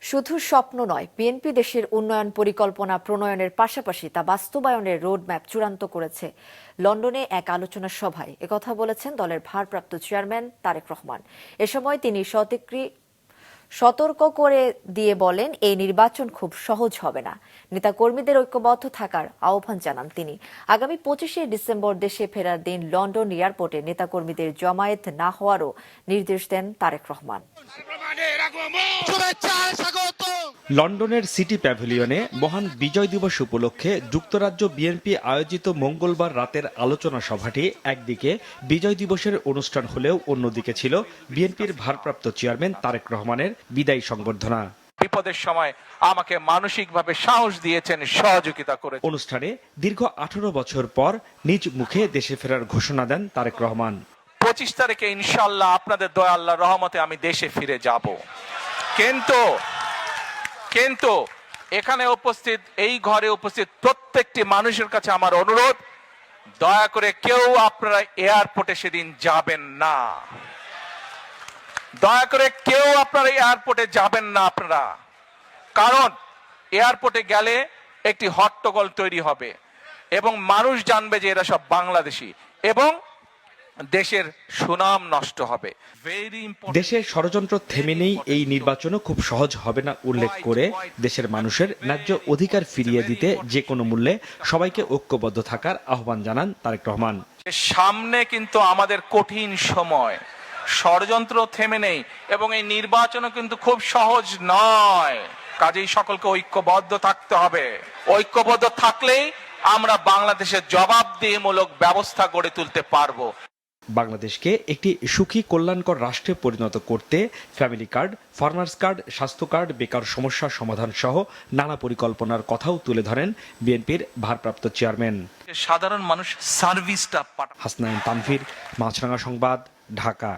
শুধু স্বপ্ন নয়, বিএনপি দেশের উন্নয়ন পরিকল্পনা প্রণয়নের পাশাপাশি তা বাস্তবায়নের রোডম্যাপ চূড়ান্ত করেছে। লন্ডনে এক আলোচনা সভায় একথা বলেছেন দলের ভারপ্রাপ্ত চেয়ারম্যান তারেক রহমান। এ সময় তিনি সতর্ক করে দিয়ে বলেন, এই নির্বাচন খুব সহজ হবে না। নেতাকর্মীদের ঐক্যবদ্ধ থাকার আহ্বান জানান তিনি। আগামী 25শে ডিসেম্বর দেশে ফেরার দিন লন্ডন এয়ারপোর্টে নেতাকর্মীদের জমায়েত না হওয়ারও নির্দেশ দেন তারেক রহমান। লন্ডনের সিটি প্যাভিলিয়নে মহান বিজয় দিবস উপলক্ষে যুক্তরাজ্য বিএনপি আয়োজিত মঙ্গলবার রাতের আলোচনা সভাটি একদিকে বিজয় দিবসের অনুষ্ঠান হলেও অন্যদিকে ছিল বিএনপির ভারপ্রাপ্ত চেয়ারম্যান তারেক রহমানের বিদায়ী সংবর্ধনা। বিপদের সময় আমাকে মানসিকভাবে সাহস দিয়েছেন, সহযোগিতা করেছেন। অনুষ্ঠানে দীর্ঘ 18 বছর পর নিজ মুখে দেশে ফেরার ঘোষণা দেন তারেক রহমান। 25 তারিখে ইনশাআল্লাহ আপনাদের দয়া আল্লাহর রহমতে আমি দেশে ফিরে যাব। কিন্তু এখানে উপস্থিত, এই ঘরে উপস্থিত প্রত্যেকটি মানুষের কাছে আমার অনুরোধ, দয়া করে কেউ আপনারা এয়ারপোর্টে সেদিন যাবেন না। দয়া করে কেউ আপনারা এয়ারপোর্টে যাবেন না আপনারা, কারণ এয়ারপোর্টে গেলে একটি হট্টগোল তৈরি হবে এবং মানুষ জানবে যে এরা সব বাংলাদেশি এবং দেশের সুনাম নষ্ট হবে। দেশের ষড়যন্ত্র থেমে নেই, এই নির্বাচনও খুব সহজ হবে না উল্লেখ করে দেশের মানুষের ন্যায্য অধিকার ফিরিয়ে দিতে যে কোনো মূল্যে সবাইকে ঐক্যবদ্ধ থাকার আহ্বান জানান তারেক রহমান। সামনে কিন্তু আমাদের কঠিন সময়, ষড়যন্ত্র থেমে নেই এবং এই নির্বাচনও কিন্তু খুব সহজ নয়। কাজেই সকলকে ঐক্যবদ্ধ থাকতে হবে। ঐক্যবদ্ধ থাকলেই আমরা বাংলাদেশের জবাবদিহিমূলক ব্যবস্থা গড়ে তুলতে পারবো। বাংলাদেশকে একটি সুখী কল্যাণকর রাষ্ট্রে পরিণত করতে ফ্যামিলি কার্ড, ফার্মার্স কার্ড, স্বাস্থ্য কার্ড, বেকার সমস্যা সমাধান সহ নানা পরিকল্পনার কথাও তুলে ধরেন বিএনপির ভারপ্রাপ্ত চেয়ারম্যান। সাধারণ মানুষ সার্ভিসটা হাসনাইন তানভীর, মাছরাঙা সংবাদ, ঢাকা।